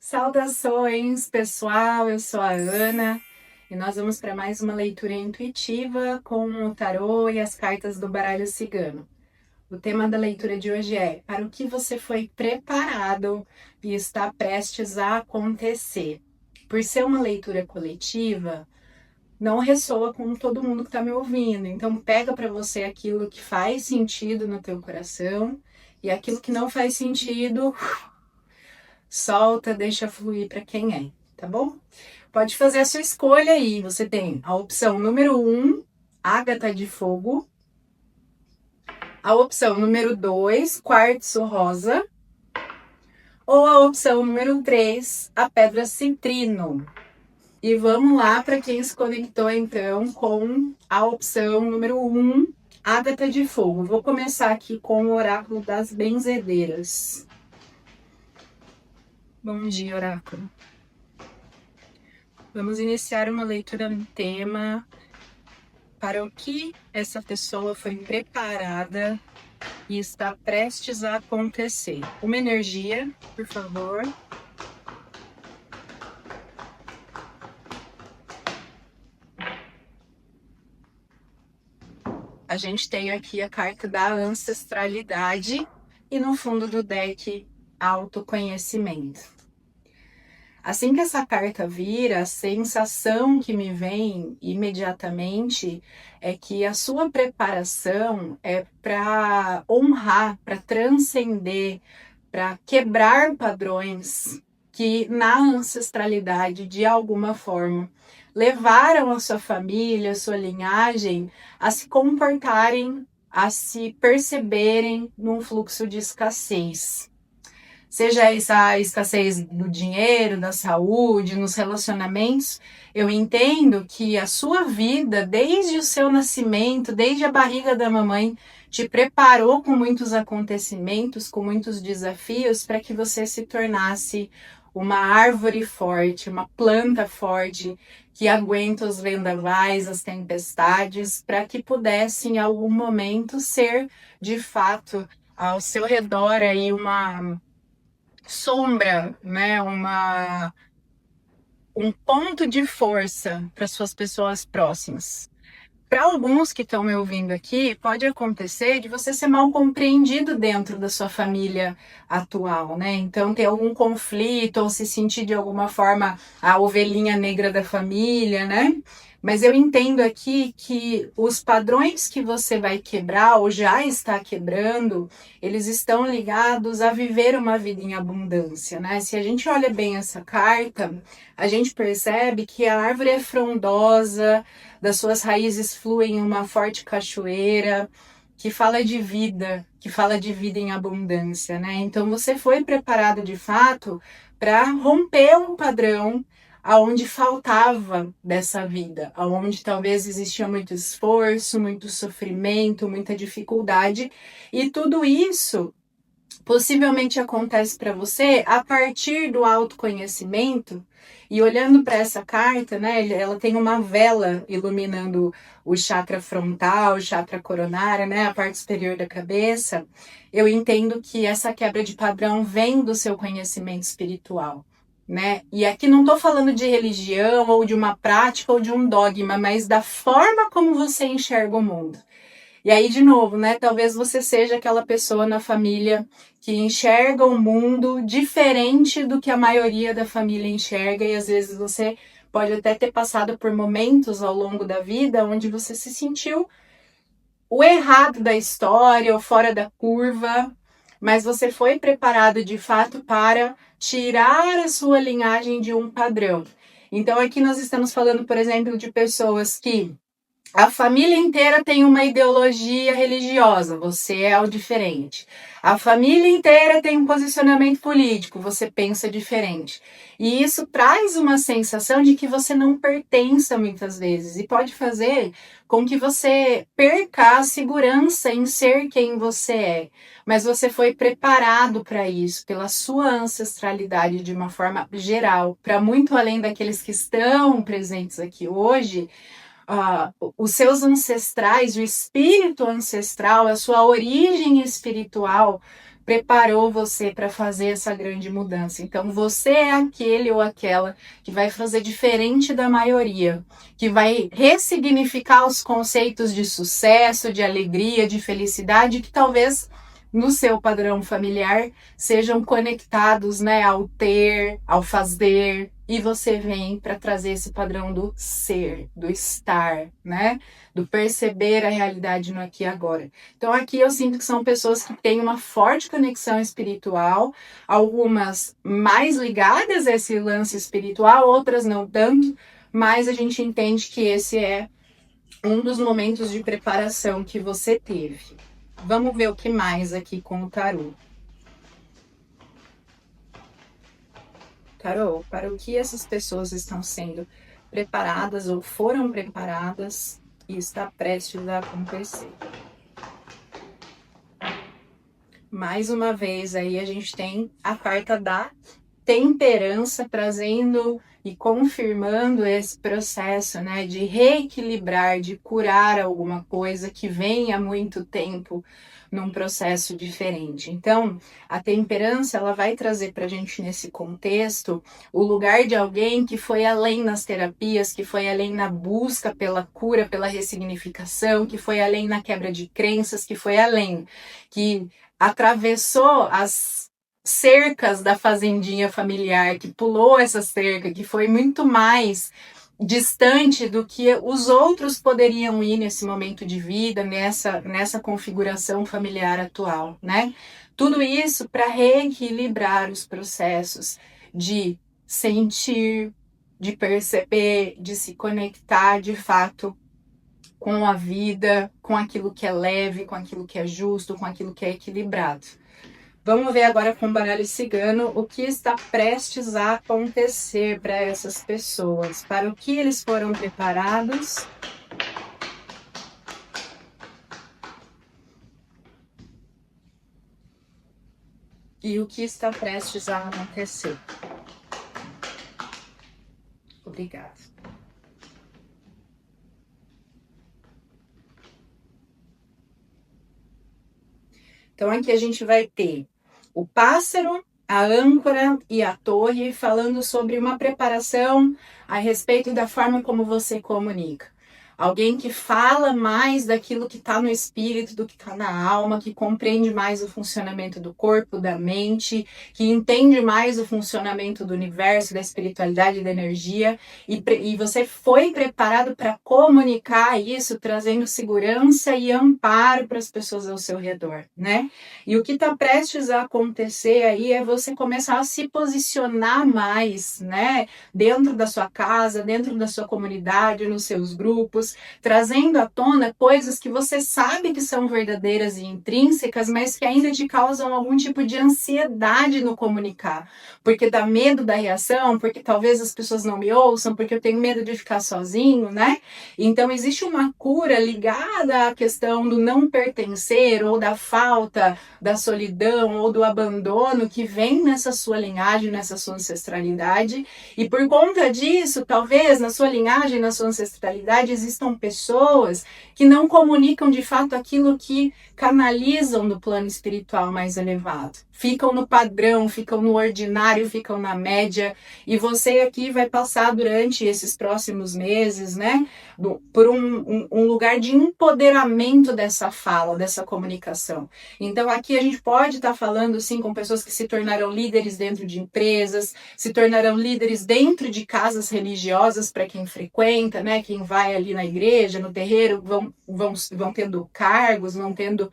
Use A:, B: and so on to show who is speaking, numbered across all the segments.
A: Saudações, pessoal! Eu sou a Ana e nós vamos para mais uma leitura intuitiva com o tarô e as cartas do baralho cigano. O tema da leitura de hoje é: para o que você foi preparado e está prestes a acontecer. Por ser uma leitura coletiva, não ressoa com todo mundo que está me ouvindo. Então pega para você aquilo que faz sentido no teu coração e aquilo que não faz sentido, solta, deixa fluir para quem é, tá bom? Pode fazer a sua escolha aí. Você tem a opção número 1, ágata de fogo. A opção número 2, quartzo rosa. Ou a opção número 3, a pedra citrino. E vamos lá para quem se conectou então com a opção número 1, ágata de fogo. Vou começar aqui com o oráculo das benzedeiras. Bom dia, oráculo. Vamos iniciar uma leitura no tema para o que essa pessoa foi preparada e está prestes a acontecer. Uma energia, por favor. A gente tem aqui a carta da ancestralidade e no fundo do deck, autoconhecimento. Assim que essa carta vira, a sensação que me vem imediatamente é que a sua preparação é para honrar, para transcender, para quebrar padrões que na ancestralidade, de alguma forma, levaram a sua família, a sua linhagem a se comportarem, a se perceberem num fluxo de escassez. Seja essa escassez do dinheiro, da saúde, nos relacionamentos, eu entendo que a sua vida, desde o seu nascimento, desde a barriga da mamãe, te preparou com muitos acontecimentos, com muitos desafios, para que você se tornasse uma árvore forte, uma planta forte, que aguenta os vendavais, as tempestades, para que pudesse em algum momento ser, de fato, ao seu redor aí uma sombra, né, um ponto de força para suas pessoas próximas. Para alguns que estão me ouvindo aqui, pode acontecer de você ser mal compreendido dentro da sua família atual, né? Então, ter algum conflito ou se sentir de alguma forma a ovelhinha negra da família, né? Mas eu entendo aqui que os padrões que você vai quebrar ou já está quebrando, eles estão ligados a viver uma vida em abundância, né? Se a gente olha bem essa carta, a gente percebe que a árvore é frondosa, das suas raízes fluem uma forte cachoeira, que fala de vida em abundância, né? Então você foi preparado de fato para romper um padrão aonde faltava dessa vida, aonde talvez existia muito esforço, muito sofrimento, muita dificuldade, e tudo isso possivelmente acontece para você a partir do autoconhecimento. E olhando para essa carta, né, ela tem uma vela iluminando o chakra frontal, o chakra coronário, né, a parte superior da cabeça. Eu entendo que essa quebra de padrão vem do seu conhecimento espiritual, né? E aqui não estou falando de religião ou de uma prática ou de um dogma, mas da forma como você enxerga o mundo. E aí, de novo, né? Talvez você seja aquela pessoa na família que enxerga o mundo diferente do que a maioria da família enxerga, e às vezes você pode até ter passado por momentos ao longo da vida onde você se sentiu o errado da história ou fora da curva, mas você foi preparado de fato para tirar a sua linhagem de um padrão. Então aqui nós estamos falando, por exemplo, de pessoas que a família inteira tem uma ideologia religiosa, você é o diferente. A família inteira tem um posicionamento político, você pensa diferente. E isso traz uma sensação de que você não pertença muitas vezes e pode fazer com que você perca a segurança em ser quem você é. Mas você foi preparado para isso, pela sua ancestralidade de uma forma geral, para muito além daqueles que estão presentes aqui hoje. Os seus ancestrais, o espírito ancestral, a sua origem espiritual preparou você para fazer essa grande mudança. Então você é aquele ou aquela que vai fazer diferente da maioria, que vai ressignificar os conceitos de sucesso, de alegria, de felicidade, que talvez no seu padrão familiar sejam conectados, né, ao ter, ao fazer, e você vem para trazer esse padrão do ser, do estar, né, do perceber a realidade no aqui e agora. Então aqui eu sinto que são pessoas que têm uma forte conexão espiritual, algumas mais ligadas a esse lance espiritual, outras não tanto, mas a gente entende que esse é um dos momentos de preparação que você teve. Vamos ver o que mais aqui com o tarô. Tarô, para o que essas pessoas estão sendo preparadas ou foram preparadas e está prestes a acontecer. Mais uma vez aí a gente tem a carta da temperança trazendo e confirmando esse processo, né, de reequilibrar, de curar alguma coisa que vem há muito tempo num processo diferente. Então, a temperança ela vai trazer para a gente nesse contexto o lugar de alguém que foi além nas terapias, que foi além na busca pela cura, pela ressignificação, que foi além na quebra de crenças, que foi além, que atravessou as cercas da fazendinha familiar, que pulou essa cerca, que foi muito mais distante do que os outros poderiam ir nesse momento de vida, nessa configuração familiar atual, né? Tudo isso para reequilibrar os processos de sentir, de perceber, de se conectar de fato com a vida, com aquilo que é leve, com aquilo que é justo, com aquilo que é equilibrado. Vamos ver agora com o baralho cigano o que está prestes a acontecer para essas pessoas, para o que eles foram preparados. E o que está prestes a acontecer. Obrigada. Então aqui a gente vai ter o pássaro, a âncora e a torre falando sobre uma preparação a respeito da forma como você comunica. Alguém que fala mais daquilo que está no espírito, do que está na alma, que compreende mais o funcionamento do corpo, da mente, que entende mais o funcionamento do universo, da espiritualidade, da energia, e você foi preparado para comunicar isso, trazendo segurança e amparo para as pessoas ao seu redor, né? E o que está prestes a acontecer aí é você começar a se posicionar mais, né? Dentro da sua casa, dentro da sua comunidade, nos seus grupos, trazendo à tona coisas que você sabe que são verdadeiras e intrínsecas, mas que ainda te causam algum tipo de ansiedade no comunicar. Porque dá medo da reação, porque talvez as pessoas não me ouçam, porque eu tenho medo de ficar sozinho, né? Então existe uma cura ligada à questão do não pertencer, ou da falta, da solidão, ou do abandono que vem nessa sua linhagem, nessa sua ancestralidade. E por conta disso, talvez na sua linhagem, na sua ancestralidade, existam pessoas que não comunicam de fato aquilo que canalizam do plano espiritual mais elevado. Ficam no padrão, ficam no ordinário, ficam na média. E você aqui vai passar durante esses próximos meses, né, por um lugar de empoderamento dessa fala, dessa comunicação. Então aqui a gente pode estar falando sim com pessoas que se tornarão líderes dentro de empresas, se tornarão líderes dentro de casas religiosas para quem frequenta, né? Quem vai ali na igreja, no terreiro, vão tendo cargos, vão tendo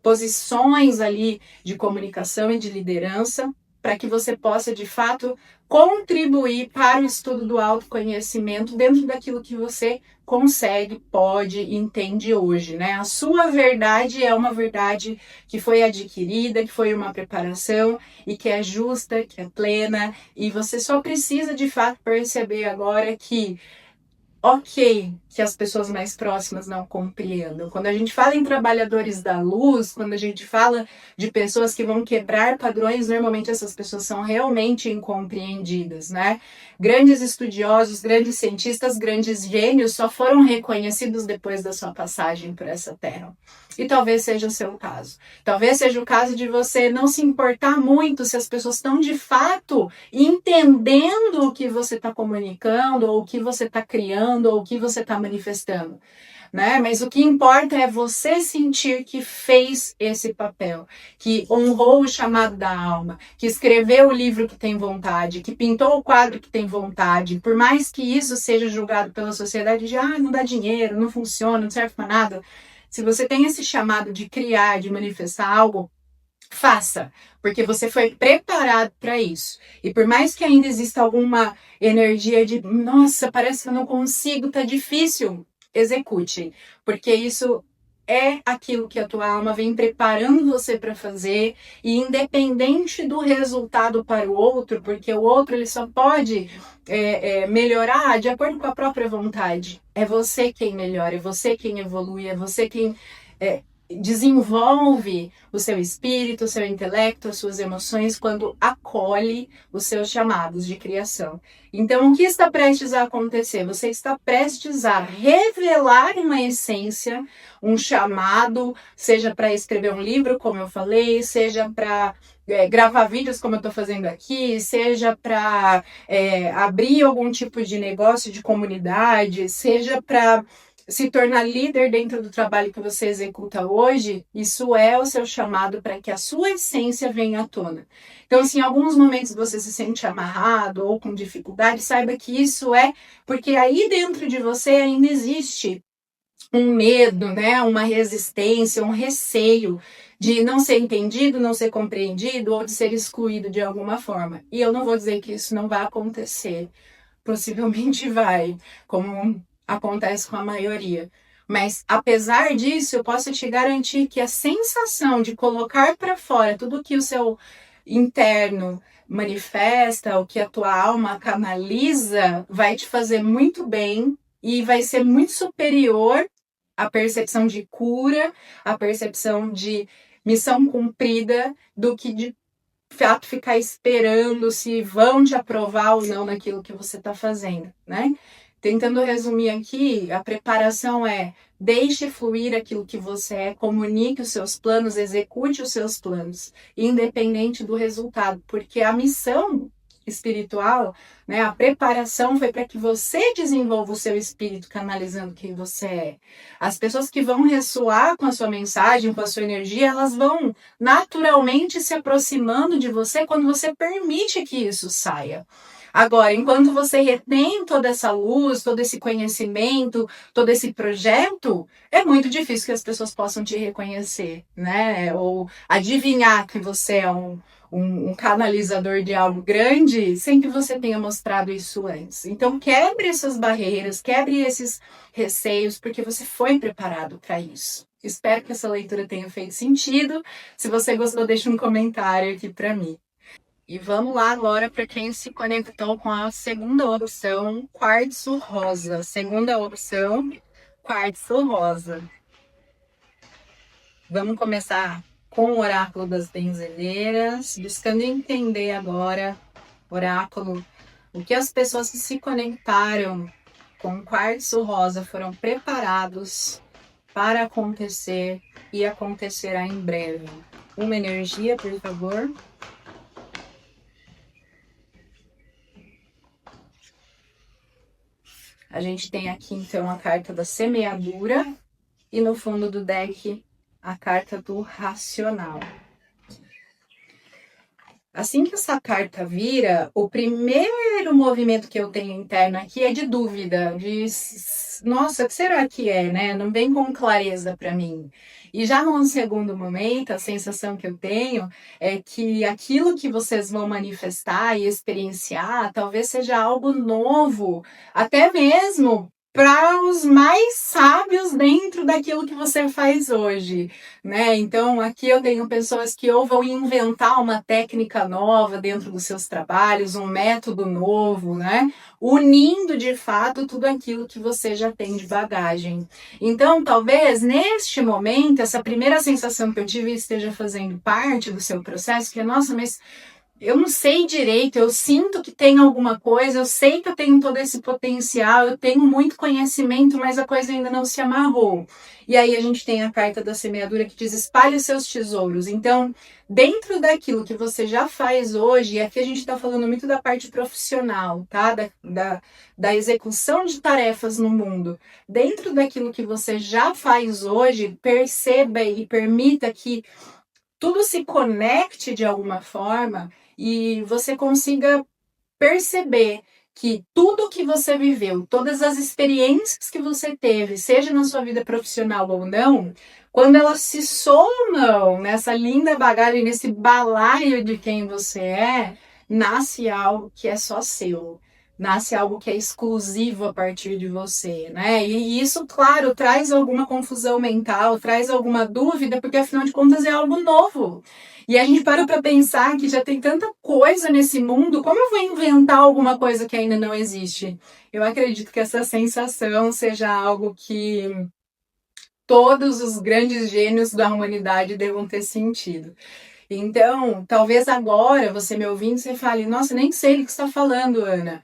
A: posições ali de comunicação e de liderança, para que você possa de fato contribuir para o estudo do autoconhecimento dentro daquilo que você consegue, pode e entende hoje, né? A sua verdade é uma verdade que foi adquirida, que foi uma preparação e que é justa, que é plena, e você só precisa de fato perceber agora que ok, que as pessoas mais próximas não compreendam. Quando a gente fala em trabalhadores da luz, quando a gente fala de pessoas que vão quebrar padrões, normalmente essas pessoas são realmente incompreendidas, né? Grandes estudiosos, grandes cientistas, grandes gênios só foram reconhecidos depois da sua passagem por essa terra. E talvez seja o seu caso. Talvez seja o caso de você não se importar muito se as pessoas estão de fato entendendo o que você está comunicando, ou o que você está criando, ou o que você está manifestando. Né? Mas o que importa é você sentir que fez esse papel, que honrou o chamado da alma, que escreveu o livro que tem vontade, que pintou o quadro que tem vontade, por mais que isso seja julgado pela sociedade de não dá dinheiro, não funciona, não serve para nada. Se você tem esse chamado de criar, de manifestar algo, faça, porque você foi preparado para isso. E por mais que ainda exista alguma energia de, nossa, parece que eu não consigo, tá difícil, execute, porque isso é aquilo que a tua alma vem preparando você para fazer, e independente do resultado para o outro, porque o outro ele só pode melhorar de acordo com a própria vontade. É você quem melhora, é você quem evolui, é você quem desenvolve o seu espírito, o seu intelecto, as suas emoções quando acolhe os seus chamados de criação. Então, o que está prestes a acontecer? Você está prestes a revelar uma essência, um chamado, seja para escrever um livro, como eu falei, seja para gravar vídeos, como eu estou fazendo aqui, seja para abrir algum tipo de negócio de comunidade, seja para se tornar líder dentro do trabalho que você executa hoje. Isso é o seu chamado para que a sua essência venha à tona. Então, se em alguns momentos você se sente amarrado ou com dificuldade, saiba que isso é porque aí dentro de você ainda existe um medo, né? Uma resistência, um receio de não ser entendido, não ser compreendido ou de ser excluído de alguma forma. E eu não vou dizer que isso não vai acontecer. Possivelmente vai, como acontece com a maioria. Mas, apesar disso, eu posso te garantir que a sensação de colocar para fora tudo que o seu interno manifesta, o que a tua alma canaliza, vai te fazer muito bem e vai ser muito superior à percepção de cura, à percepção de missão cumprida, do que de fato ficar esperando se vão te aprovar ou não naquilo que você está fazendo, né? Tentando resumir aqui, a preparação é: deixe fluir aquilo que você é, comunique os seus planos, execute os seus planos, independente do resultado, porque a missão espiritual, né, a preparação foi para que você desenvolva o seu espírito canalizando quem você é. As pessoas que vão ressoar com a sua mensagem, com a sua energia, elas vão naturalmente se aproximando de você quando você permite que isso saia. Agora, enquanto você retém toda essa luz, todo esse conhecimento, todo esse projeto, é muito difícil que as pessoas possam te reconhecer, né? Ou adivinhar que você é um canalizador de algo grande sem que você tenha mostrado isso antes. Então, quebre essas barreiras, quebre esses receios, porque você foi preparado para isso. Espero que essa leitura tenha feito sentido. Se você gostou, deixe um comentário aqui para mim. E vamos lá agora para quem se conectou com a segunda opção, quartzo rosa. Segunda opção, quartzo rosa. Vamos começar com o oráculo das benzeleiras, buscando entender agora, oráculo, o que as pessoas que se conectaram com o quartzo rosa foram preparados para acontecer e acontecerá em breve. Uma energia, por favor. A gente tem aqui, então, a carta da semeadura e no fundo do deck, a carta do racional. Assim que essa carta vira, o primeiro movimento que eu tenho interno aqui é de dúvida, de nossa, o que será que é, né? Não vem com clareza para mim. E já num segundo momento, a sensação que eu tenho é que aquilo que vocês vão manifestar e experienciar talvez seja algo novo, até mesmo para os mais sábios dentro daquilo que você faz hoje, né? Então, aqui eu tenho pessoas que ou vão inventar uma técnica nova dentro dos seus trabalhos, um método novo, né? Unindo, de fato, tudo aquilo que você já tem de bagagem. Então, talvez, neste momento, essa primeira sensação que eu tive esteja fazendo parte do seu processo, que é, nossa, mas eu não sei direito, eu sinto que tem alguma coisa, eu sei que eu tenho todo esse potencial, eu tenho muito conhecimento, mas a coisa ainda não se amarrou. E aí a gente tem a carta da semeadura que diz: espalhe os seus tesouros. Então, dentro daquilo que você já faz hoje, e aqui a gente está falando muito da parte profissional, tá? Da execução de tarefas no mundo. Dentro daquilo que você já faz hoje, perceba e permita que tudo se conecte de alguma forma e você consiga perceber que tudo que você viveu, todas as experiências que você teve, seja na sua vida profissional ou não, quando elas se somam nessa linda bagagem, nesse balaio de quem você é, nasce algo que é só seu. Nasce algo que é exclusivo a partir de você, né? E isso, claro, traz alguma confusão mental, traz alguma dúvida, porque afinal de contas é algo novo. E a gente para para pensar que já tem tanta coisa nesse mundo, como eu vou inventar alguma coisa que ainda não existe? Eu acredito que essa sensação seja algo que todos os grandes gênios da humanidade devam ter sentido. Então, talvez agora, você me ouvindo, você fale: nossa, nem sei o que você está falando, Ana.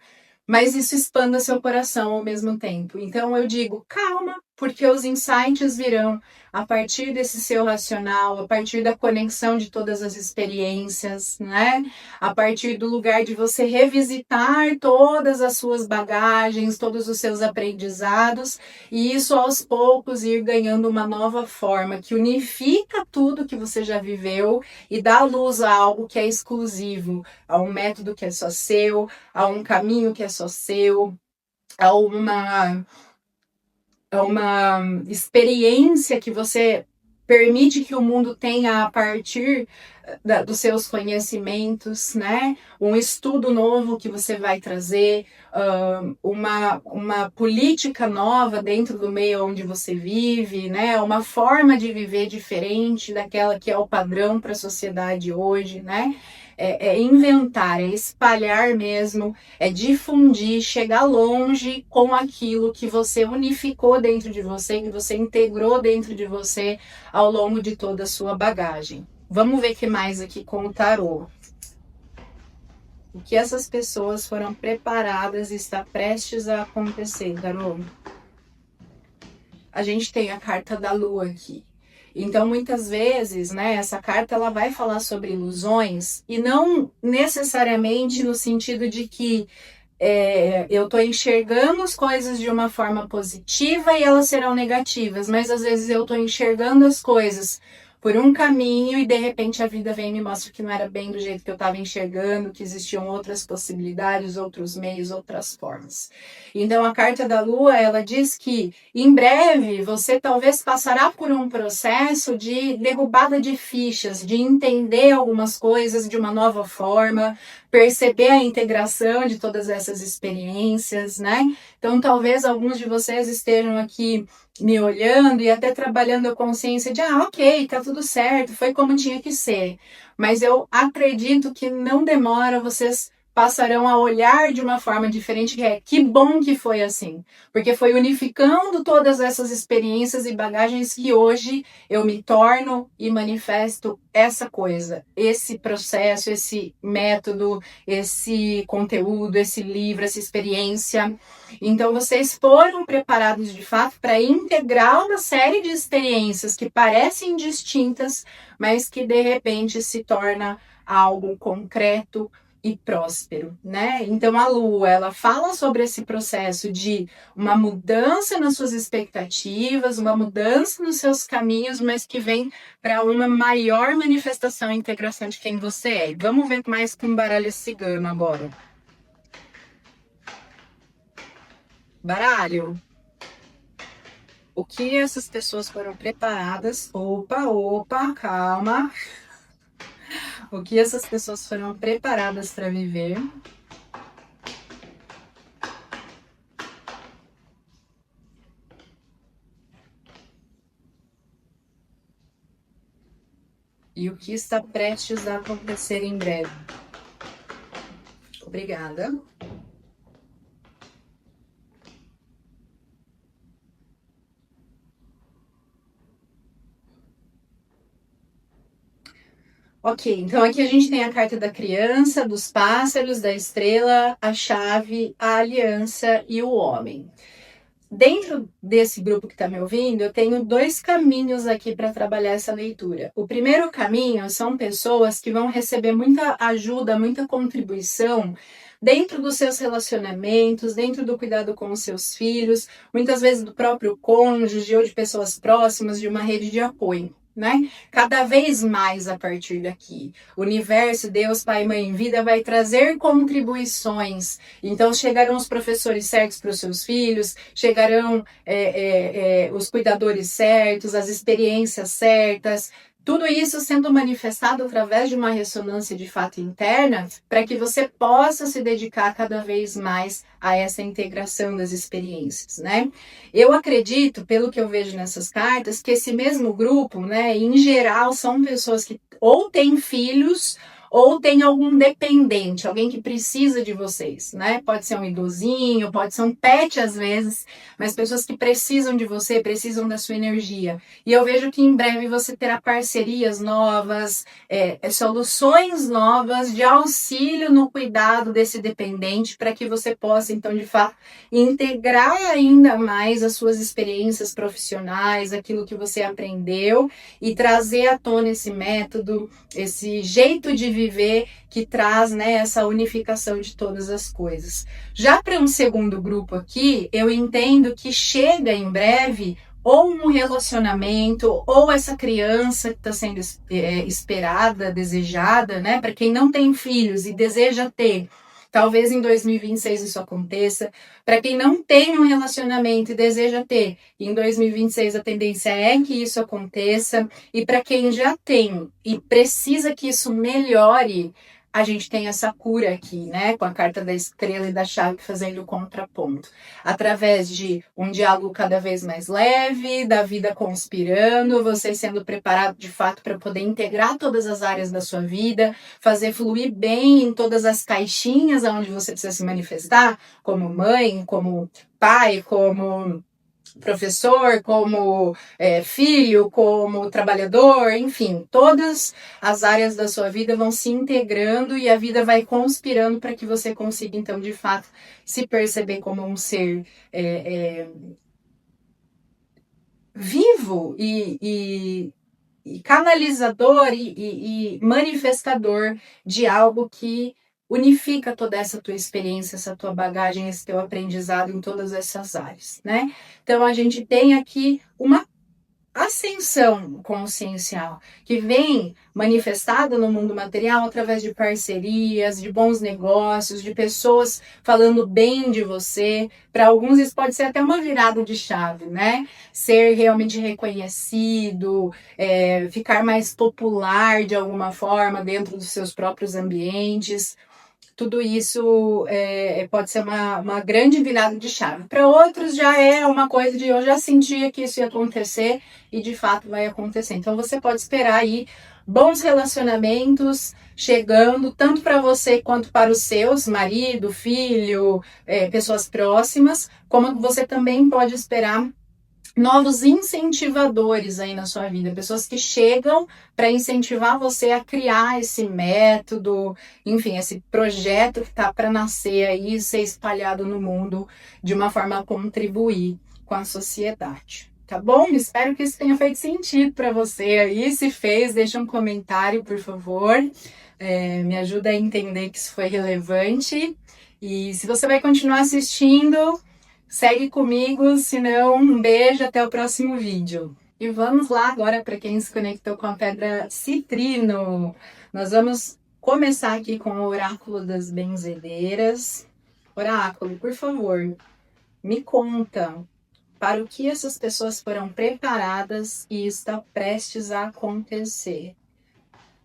A: Mas isso expanda seu coração ao mesmo tempo. Então eu digo, calma, porque os insights virão a partir desse seu racional, a partir da conexão de todas as experiências, né? A partir do lugar de você revisitar todas as suas bagagens, todos os seus aprendizados, e isso aos poucos ir ganhando uma nova forma que unifica tudo que você já viveu e dá luz a algo que é exclusivo, a um método que é só seu, a um caminho que é só seu, a uma experiência que você permite que o mundo tenha a partir dos seus conhecimentos, né? Um estudo novo que você vai trazer, uma política nova dentro do meio onde você vive, né? Uma forma de viver diferente daquela que é o padrão para a sociedade hoje, né? É inventar, é espalhar mesmo, é difundir, chegar longe com aquilo que você unificou dentro de você, que você integrou dentro de você ao longo de toda a sua bagagem. Vamos ver o que mais aqui com o tarô. O que essas pessoas foram preparadas e está prestes a acontecer, tarô? A gente tem a carta da lua aqui. Então, muitas vezes, né, essa carta ela vai falar sobre ilusões e não necessariamente no sentido de que eu estou enxergando as coisas de uma forma positiva e elas serão negativas, mas às vezes eu estou enxergando as coisas por um caminho e de repente a vida vem e me mostra que não era bem do jeito que eu estava enxergando, que existiam outras possibilidades, outros meios, outras formas. Então a carta da lua, ela diz que em breve você talvez passará por um processo de derrubada de fichas, de entender algumas coisas de uma nova forma, perceber a integração de todas essas experiências, né? Então, talvez alguns de vocês estejam aqui me olhando e até trabalhando a consciência de, ok, tá tudo certo, foi como tinha que ser. Mas eu acredito que não demora, vocês passarão a olhar de uma forma diferente, que é que bom que foi assim, porque foi unificando todas essas experiências e bagagens que hoje eu me torno e manifesto essa coisa, esse processo, esse método, esse conteúdo, esse livro, essa experiência. Então, vocês foram preparados de fato para integrar uma série de experiências que parecem distintas, mas que de repente se torna algo concreto e próspero, né? Então a lua, ela fala sobre esse processo de uma mudança nas suas expectativas, uma mudança nos seus caminhos, mas que vem para uma maior manifestação e integração de quem você é. E vamos ver mais com baralho cigano agora. Baralho. O que essas pessoas foram preparadas? Opa, opa, calma. O que essas pessoas foram preparadas para viver? E o que está prestes a acontecer em breve? Obrigada. Ok, então aqui a gente tem a carta da criança, dos pássaros, da estrela, a chave, a aliança e o homem. Dentro desse grupo que está me ouvindo, eu tenho dois caminhos aqui para trabalhar essa leitura. O primeiro caminho são pessoas que vão receber muita ajuda, muita contribuição dentro dos seus relacionamentos, dentro do cuidado com os seus filhos, muitas vezes do próprio cônjuge ou de pessoas próximas, de uma rede de apoio. Né? Cada vez mais a partir daqui. O universo, Deus, Pai, Mãe, Vida vai trazer contribuições. Então chegarão os professores certos para os seus filhos, chegarão os cuidadores certos, as experiências certas. Tudo isso sendo manifestado através de uma ressonância de fato interna, para que você possa se dedicar cada vez mais a essa integração das experiências, né? Eu acredito, pelo que eu vejo nessas cartas, que esse mesmo grupo, né, em geral, são pessoas que ou têm filhos ou tem algum dependente, alguém que precisa de vocês, né? Pode ser um idosinho, pode ser um pet às vezes, mas pessoas que precisam de você, precisam da sua energia. E eu vejo que em breve você terá parcerias novas, soluções novas de auxílio no cuidado desse dependente, para que você possa, então, de fato, integrar ainda mais as suas experiências profissionais, aquilo que você aprendeu e trazer à tona esse método, esse jeito de viver que traz, né, essa unificação de todas as coisas. Já para um segundo grupo aqui, eu entendo que chega em breve ou um relacionamento, ou essa criança que está sendo esperada, desejada, né? Para quem não tem filhos e deseja ter, talvez em 2026 isso aconteça. Para quem não tem um relacionamento e deseja ter, em 2026 a tendência é que isso aconteça. E para quem já tem e precisa que isso melhore, a gente tem essa cura aqui, né? Com a carta da estrela e da chave fazendo o contraponto. Através de um diálogo cada vez mais leve, da vida conspirando, você sendo preparado de fato para poder integrar todas as áreas da sua vida, fazer fluir bem em todas as caixinhas onde você precisa se manifestar, como mãe, como pai, como professor, como filho, como trabalhador, enfim, todas as áreas da sua vida vão se integrando e a vida vai conspirando para que você consiga, então, de fato, se perceber como um ser vivo e canalizador e manifestador de algo que unifica toda essa tua experiência, essa tua bagagem, esse teu aprendizado em todas essas áreas, né? Então a gente tem aqui uma ascensão consciencial que vem manifestada no mundo material através de parcerias, de bons negócios, de pessoas falando bem de você. Para alguns isso pode ser até uma virada de chave, né? Ser realmente reconhecido, ficar mais popular de alguma forma dentro dos seus próprios ambientes. Tudo isso pode ser uma grande virada de chave. Para outros já é uma coisa de eu já sentia que isso ia acontecer e de fato vai acontecer. Então você pode esperar aí bons relacionamentos chegando, tanto para você quanto para os seus, marido, filho, pessoas próximas, como você também pode esperar novos incentivadores aí na sua vida, pessoas que chegam para incentivar você a criar esse método, enfim, esse projeto que está para nascer aí, ser espalhado no mundo de uma forma a contribuir com a sociedade. Tá bom? Espero que isso tenha feito sentido para você aí. Se fez, deixa um comentário, por favor. Me ajuda a entender que isso foi relevante. E se você vai continuar assistindo, segue comigo, senão um beijo, até o próximo vídeo. E vamos lá agora para quem se conectou com a pedra citrino. Nós vamos começar aqui com o oráculo das benzedeiras. Oráculo, por favor, me conta para o que essas pessoas foram preparadas e está prestes a acontecer.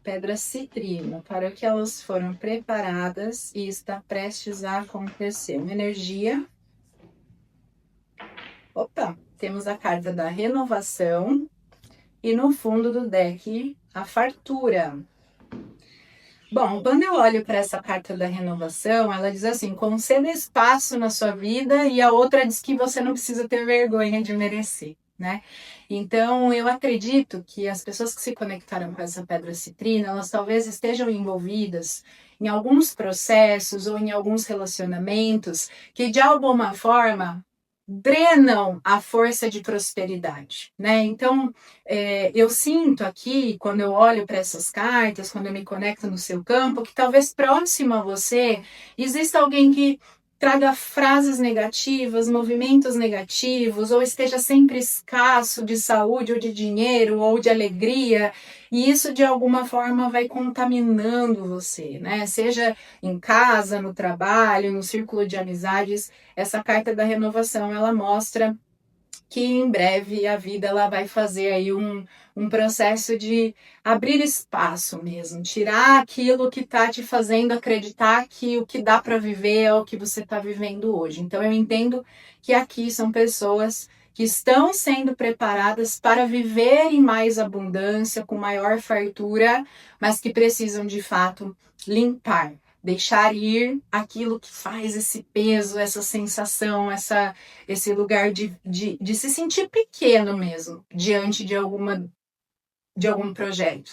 A: Pedra citrino, para o que elas foram preparadas e está prestes a acontecer. Uma energia. Opa, temos a carta da renovação e no fundo do deck a fartura. Bom, quando eu olho para essa carta da renovação, ela diz assim: conceda espaço na sua vida, e a outra diz que você não precisa ter vergonha de merecer. né? Então, eu acredito que as pessoas que se conectaram com essa pedra citrina, elas talvez estejam envolvidas em alguns processos ou em alguns relacionamentos que, de alguma forma, drenam a força de prosperidade, né? Então, eu sinto aqui, quando eu olho para essas cartas, quando eu me conecto no seu campo, que talvez próximo a você exista alguém que traga frases negativas, movimentos negativos, ou esteja sempre escasso de saúde, ou de dinheiro, ou de alegria, e isso de alguma forma vai contaminando você, né? Seja em casa, no trabalho, no círculo de amizades. Essa carta da renovação, ela mostra que em breve a vida ela vai fazer aí um processo de abrir espaço mesmo, tirar aquilo que está te fazendo acreditar que o que dá para viver é o que você está vivendo hoje. Então eu entendo que aqui são pessoas que estão sendo preparadas para viver em mais abundância, com maior fartura, mas que precisam de fato limpar, deixar ir aquilo que faz esse peso, essa sensação, esse lugar de se sentir pequeno mesmo, diante de algum projeto.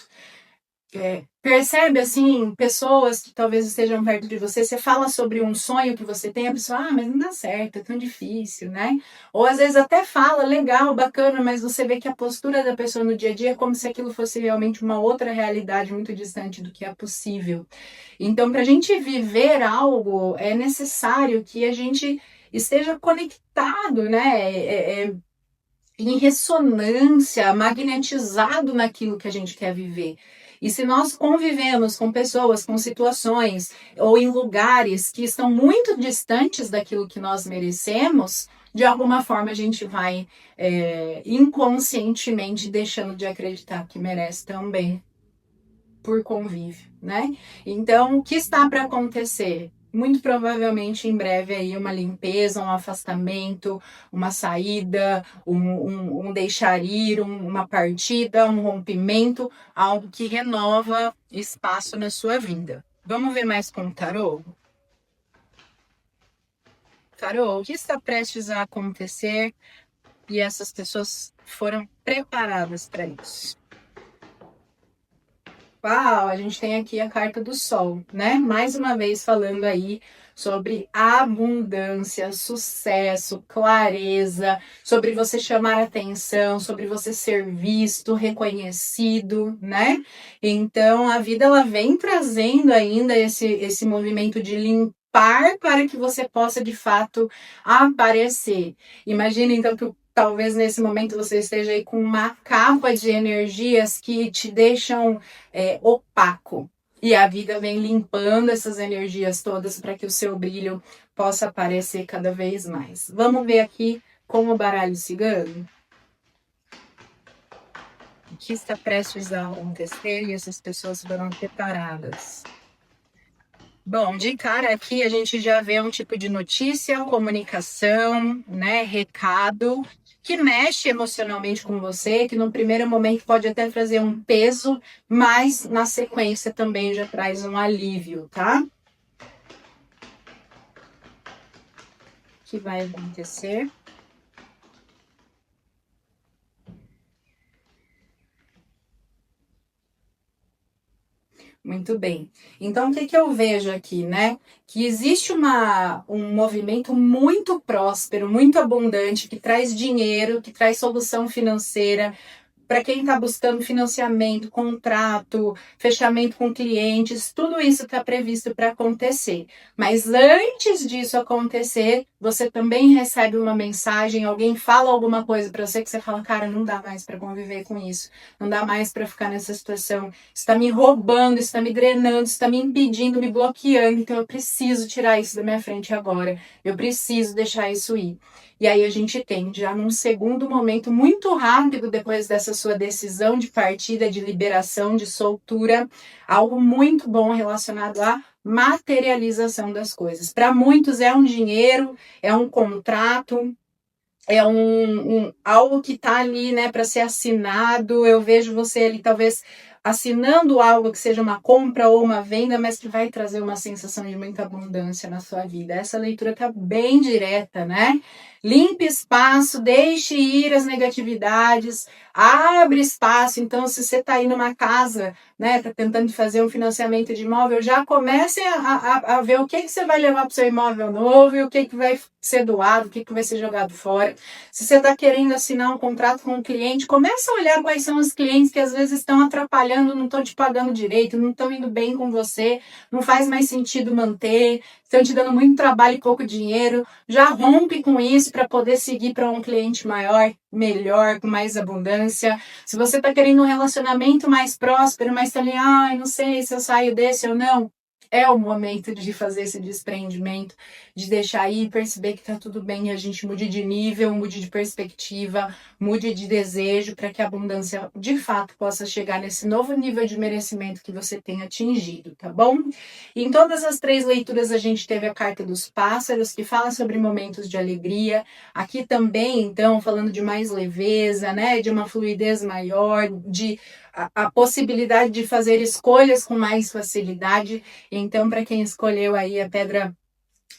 A: Percebe, assim, pessoas que talvez estejam perto de você, você fala sobre um sonho que você tem, a pessoa, mas não dá certo, é tão difícil, né? Ou às vezes até fala, legal, bacana, mas você vê que a postura da pessoa no dia a dia é como se aquilo fosse realmente uma outra realidade muito distante do que é possível. Então, para a gente viver algo, é necessário que a gente esteja conectado, né? Em ressonância, magnetizado naquilo que a gente quer viver. E se nós convivemos com pessoas, com situações ou em lugares que estão muito distantes daquilo que nós merecemos, de alguma forma a gente vai inconscientemente deixando de acreditar que merece também por convívio, né? Então, o que está para acontecer? Muito provavelmente em breve aí uma limpeza, um afastamento, uma saída, um deixar ir, uma partida, um rompimento, algo que renova espaço na sua vida. Vamos ver mais com o tarô? Tarô, o que está prestes a acontecer e essas pessoas foram preparadas para isso? Uau, a gente tem aqui a carta do Sol, né? Mais uma vez falando aí sobre abundância, sucesso, clareza, sobre você chamar atenção, sobre você ser visto, reconhecido, né? Então a vida ela vem trazendo ainda esse movimento de limpar para que você possa de fato aparecer. Imagina então que talvez nesse momento você esteja aí com uma capa de energias que te deixam opaco. E a vida vem limpando essas energias todas para que o seu brilho possa aparecer cada vez mais. Vamos ver aqui com o baralho cigano. O que está prestes a acontecer e essas pessoas foram preparadas. Bom, de cara aqui a gente já vê um tipo de notícia, comunicação, né, recado, que mexe emocionalmente com você, que no primeiro momento pode até trazer um peso, mas na sequência também já traz um alívio, tá? O que vai acontecer? Muito bem. Então, o que que eu vejo aqui, né? Que existe um movimento muito próspero, muito abundante, que traz dinheiro, que traz solução financeira, para quem está buscando financiamento, contrato, fechamento com clientes, tudo isso está previsto para acontecer. Mas antes disso acontecer, você também recebe uma mensagem, alguém fala alguma coisa para você que você fala, cara, não dá mais para conviver com isso, não dá mais para ficar nessa situação, está me roubando, está me drenando, está me impedindo, me bloqueando, então eu preciso tirar isso da minha frente agora, eu preciso deixar isso ir. E aí a gente tem, já num segundo momento muito rápido, depois dessa sua decisão de partida, de liberação, de soltura, algo muito bom relacionado à materialização das coisas. Para muitos é um dinheiro, é um contrato, é algo que está ali, né, para ser assinado. Eu vejo você ali, talvez assinando algo que seja uma compra ou uma venda, mas que vai trazer uma sensação de muita abundância na sua vida. Essa leitura tá bem direta, né? Limpe espaço, deixe ir as negatividades, abre espaço. Então, se você está aí numa casa, né, tá tentando fazer um financiamento de imóvel, já comece a ver o que você vai levar para o seu imóvel novo e o que vai ser doado, o que vai ser jogado fora. Se você está querendo assinar um contrato com um cliente, comece a olhar quais são os clientes que às vezes estão atrapalhando, não estão te pagando direito, não estão indo bem com você, não faz mais sentido manter, estão te dando muito trabalho e pouco dinheiro. Já rompe com isso para poder seguir para um cliente maior, melhor, com mais abundância. Se você está querendo um relacionamento mais próspero, mas está ali, não sei se eu saio desse ou não, é o momento de fazer esse desprendimento, de deixar ir, perceber que tá tudo bem e a gente mude de nível, mude de perspectiva, mude de desejo para que a abundância de fato possa chegar nesse novo nível de merecimento que você tem atingido, tá bom? E em todas as 3 leituras a gente teve a carta dos pássaros, que fala sobre momentos de alegria. Aqui também, então, falando de mais leveza, né, de uma fluidez maior, de a possibilidade de fazer escolhas com mais facilidade. Então, para quem escolheu aí a pedra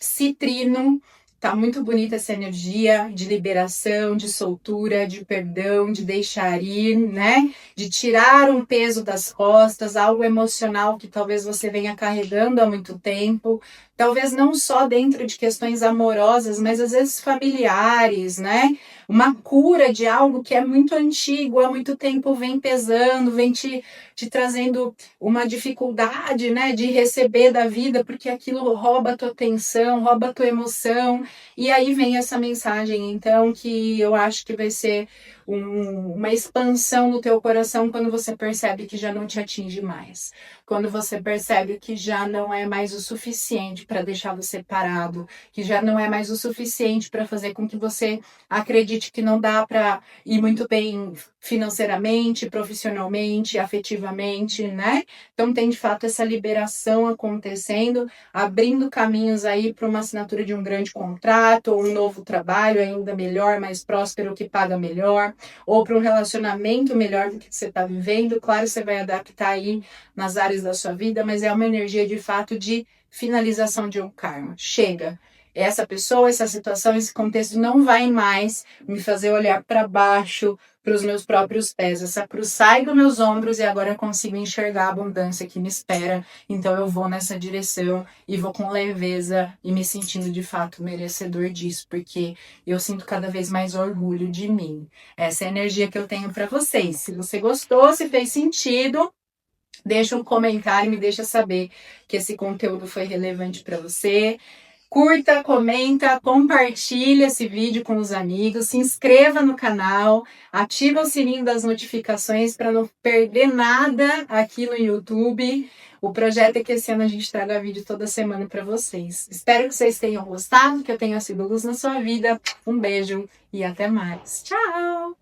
A: citrino, tá muito bonita essa energia de liberação, de soltura, de perdão, de deixar ir, né? De tirar um peso das costas, algo emocional que talvez você venha carregando há muito tempo. Talvez não só dentro de questões amorosas, mas às vezes familiares, né? Uma cura de algo que é muito antigo, há muito tempo vem pesando, vem te trazendo uma dificuldade, né, de receber da vida, porque aquilo rouba a tua atenção, rouba a tua emoção. E aí vem essa mensagem, então, que eu acho que vai ser uma expansão no teu coração quando você percebe que já não te atinge mais. Quando você percebe que já não é mais o suficiente para deixar você parado, que já não é mais o suficiente para fazer com que você acredite que não dá para ir muito bem financeiramente, profissionalmente, afetivamente, né? Então tem de fato essa liberação acontecendo, abrindo caminhos aí para uma assinatura de um grande contrato, ou um novo trabalho ainda melhor, mais próspero, que paga melhor, ou para um relacionamento melhor do que você está vivendo. Claro, você vai adaptar aí nas áreas da sua vida, mas é uma energia de fato de finalização de um karma. Chega. Essa pessoa, essa situação, esse contexto não vai mais me fazer olhar para baixo, para os meus próprios pés. Essa cruz sai dos meus ombros e agora eu consigo enxergar a abundância que me espera. Então eu vou nessa direção e vou com leveza e me sentindo de fato merecedor disso, porque eu sinto cada vez mais orgulho de mim. Essa é a energia que eu tenho para vocês. Se você gostou, se fez sentido, deixa um comentário, me deixa saber que esse conteúdo foi relevante para você. Curta, comenta, compartilha esse vídeo com os amigos, se inscreva no canal, ativa o sininho das notificações para não perder nada aqui no YouTube. O projeto é que esse ano a gente traga vídeo toda semana para vocês. Espero que vocês tenham gostado, que eu tenha sido luz na sua vida. Um beijo e até mais. Tchau!